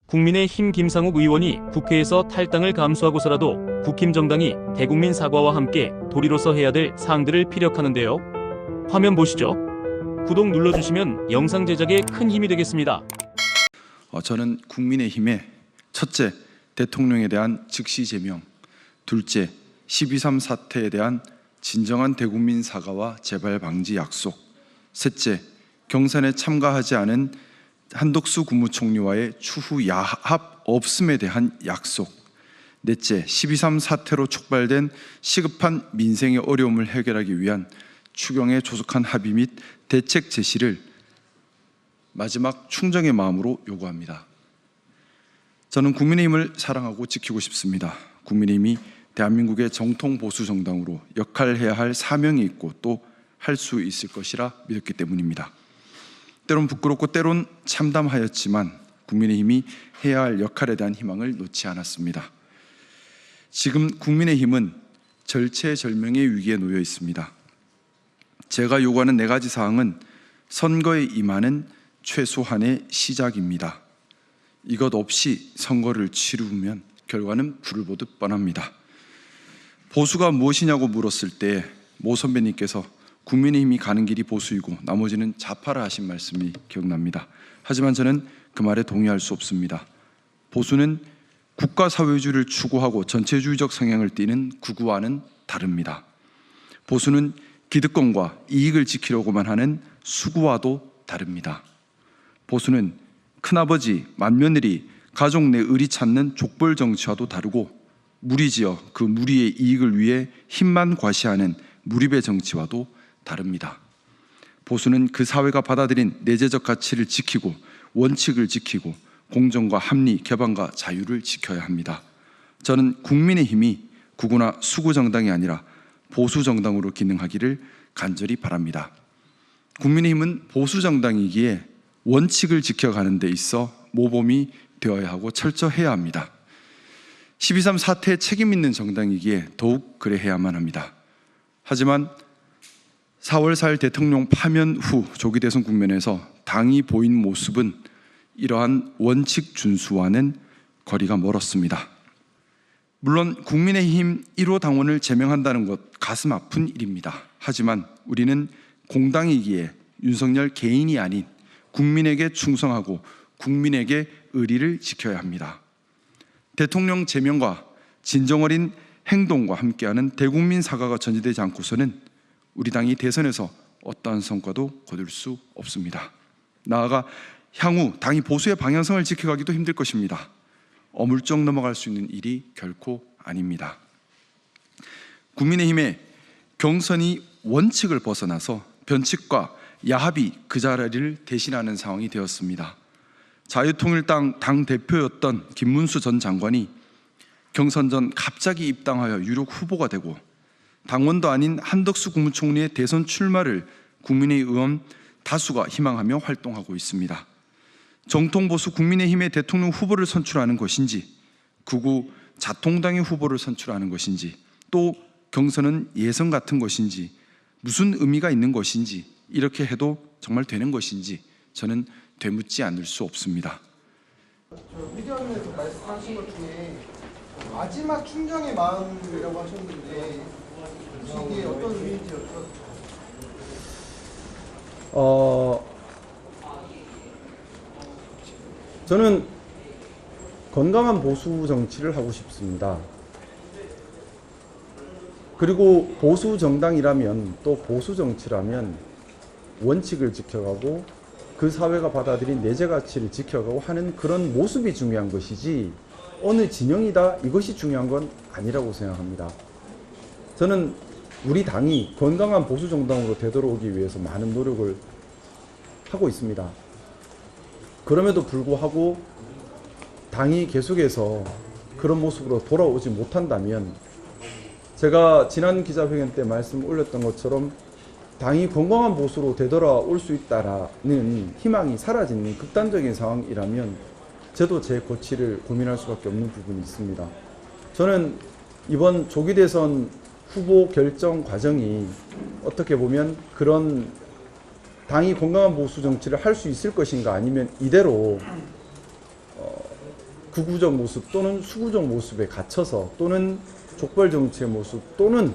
국민의힘 김상욱 의원이 국회에서 탈당을 감수하고서라도 국힘 정당이 대국민 사과와 함께 도리로서 해야 될 사항들을 피력하는데요. 화면 보시죠. 구독 눌러주시면 영상 제작에 큰 힘이 되겠습니다. 저는 국민의힘의 첫째, 대통령에 대한 즉시 제명, 둘째, 12.3 사태에 대한 진정한 대국민 사과와 재발 방지 약속, 셋째, 경선에 참가하지 않은 한덕수 국무총리와의 추후 야합 없음에 대한 약속, 넷째, 12.3 사태로 촉발된 시급한 민생의 어려움을 해결하기 위한 추경의 조속한 합의 및 대책 제시를 마지막 충정의 마음으로 요구합니다. 저는 국민의힘을 사랑하고 지키고 싶습니다. 국민의힘이 대한민국의 정통 보수 정당으로 역할해야 할 사명이 있고 또 할 수 있을 것이라 믿었기 때문입니다. 때론 부끄럽고 때론 참담하였지만 국민의힘이 해야 할 역할에 대한 희망을 놓지 않았습니다. 지금 국민의힘은 절체절명의 위기에 놓여 있습니다. 제가 요구하는 4가지 사항은 선거에 임하는 최소한의 시작입니다. 이것 없이 선거를 치르면 결과는 불을 보듯 뻔합니다. 보수가 무엇이냐고 물었을 때 모 선배님께서 국민의힘이 가는 길이 보수이고 나머지는 좌파라 하신 말씀이 기억납니다. 하지만 저는 그 말에 동의할 수 없습니다. 보수는 국가사회주의를 추구하고 전체주의적 성향을 띠는 극우와는 다릅니다. 보수는 기득권과 이익을 지키려고만 하는 수구와도 다릅니다. 보수는 큰아버지, 맏며느리, 가족 내 의리 찾는 족벌 정치와도 다르고 무리지어 그 무리의 이익을 위해 힘만 과시하는 무리배 정치와도 다릅니다. 보수는 그 사회가 받아들인 내재적 가치를 지키고 원칙을 지키고 공정과 합리, 개방과 자유를 지켜야 합니다. 저는 국민의힘이 극우나 수구 정당이 아니라 보수 정당으로 기능하기를 간절히 바랍니다. 국민의힘은 보수 정당이기에 원칙을 지켜가는 데 있어 모범이 되어야 하고 철저해야 합니다. 12.3 사태에 책임 있는 정당이기에 더욱 그래야만 합니다. 하지만 4월 4일 대통령 파면 후 조기 대선 국면에서 당이 보인 모습은 이러한 원칙 준수와는 거리가 멀었습니다. 물론 국민의힘 1호 당원을 제명한다는 것 가슴 아픈 일입니다. 하지만 우리는 공당이기에 윤석열 개인이 아닌 국민에게 충성하고 국민에게 의리를 지켜야 합니다. 대통령 제명과 진정 어린 행동과 함께하는 대국민 사과가 전제되지 않고서는 우리 당이 대선에서 어떠한 성과도 거둘 수 없습니다. 나아가 향후 당이 보수의 방향성을 지켜가기도 힘들 것입니다. 어물쩍 넘어갈 수 있는 일이 결코 아닙니다. 국민의힘의 경선이 원칙을 벗어나서 변칙과 야합이 그 자리를 대신하는 상황이 되었습니다. 자유통일당 당대표였던 김문수 전 장관이 경선 전 갑자기 입당하여 유력 후보가 되고 당원도 아닌 한덕수 국무총리의 대선 출마를 국민의 의원 다수가 희망하며 활동하고 있습니다. 정통보수 국민의힘의 대통령 후보를 선출하는 것인지 극우 자통당의 후보를 선출하는 것인지 또 경선은 예선 같은 것인지 무슨 의미가 있는 것인지 이렇게 해도 정말 되는 것인지 저는 되묻지 않을 수 없습니다. 의견에서 말씀하신 것 중에 마지막 충정의 마음이라고 하셨는데 이게 어떤 의미인지요? 저는 건강한 보수 정치를 하고 싶습니다. 그리고 보수 정당이라면 또 보수 정치라면 원칙을 지켜가고 그 사회가 받아들인 내재 가치를 지켜가고 하는 그런 모습이 중요한 것이지 어느 진영이다 이것이 중요한 건 아니라고 생각합니다. 저는 우리 당이 건강한 보수 정당으로 되돌아오기 위해서 많은 노력을 하고 있습니다. 그럼에도 불구하고 당이 계속해서 그런 모습으로 돌아오지 못한다면 제가 지난 기자회견 때 말씀 올렸던 것처럼 당이 건강한 보수로 되돌아올 수 있다라는 희망이 사라지는 극단적인 상황이라면 저도 제 고치를 고민할 수밖에 없는 부분이 있습니다. 저는 이번 조기 대선 후보 결정 과정이 어떻게 보면 그런 당이 건강한 보수 정치를 할 수 있을 것인가 아니면 이대로 극우적 모습 또는 수구적 모습에 갇혀서 또는 족벌 정치의 모습 또는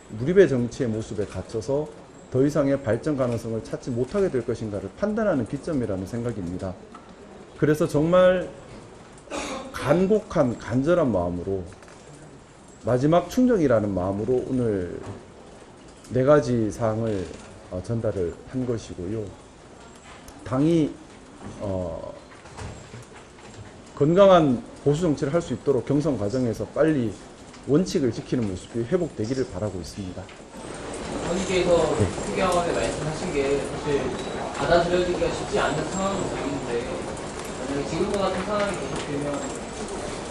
무리배 정치의 모습에 갇혀서 더 이상의 발전 가능성을 찾지 못하게 될 것인가를 판단하는 기점이라는 생각입니다. 그래서 정말 간곡한 간절한 마음으로 마지막 충정이라는 마음으로 오늘 4가지 사항을 전달을 한 것이고요. 당이 건강한 보수 정치를 할 수 있도록 경선 과정에서 빨리 원칙을 지키는 모습이 회복되기를 바라고 있습니다. 의원님께서 특경원에 말씀하신 게 사실 받아들여지기가 쉽지 않은 상황으로 보이는데 만약에 지금과 같은 상황이 계속되면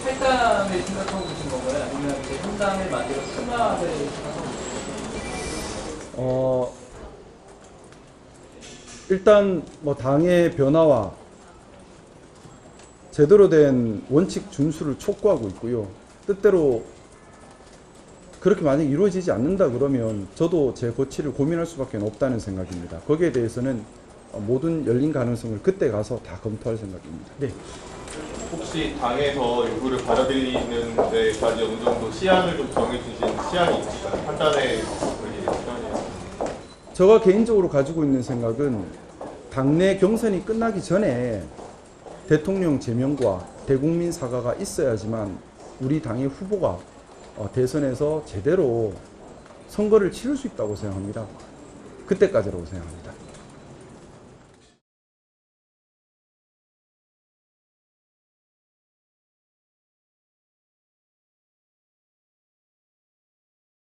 탈당을 생각하고 계신 건가요? 아니면 이제 현당을 만들어 출마를 생각하고 계신 건가요? 일단 뭐 당의 변화와 제대로 된 원칙 준수를 촉구하고 있고요. 뜻대로 그렇게 만약 이루어지지 않는다 그러면 저도 제 거취를 고민할 수밖에 없다는 생각입니다. 거기에 대해서는 모든 열린 가능성을 그때 가서 다 검토할 생각입니다. 네. 혹시 당에서 요구를 받아들이는 데까지 어느 정도 시한을 좀 정해주신 시한이 있을까요? 판단에 걸리는 시간이요. 제가 개인적으로 가지고 있는 생각은 당내 경선이 끝나기 전에 대통령 제명과 대국민 사과가 있어야지만 우리 당의 후보가 대선에서 제대로 선거를 치를 수 있다고 생각합니다. 그때까지라고 생각합니다.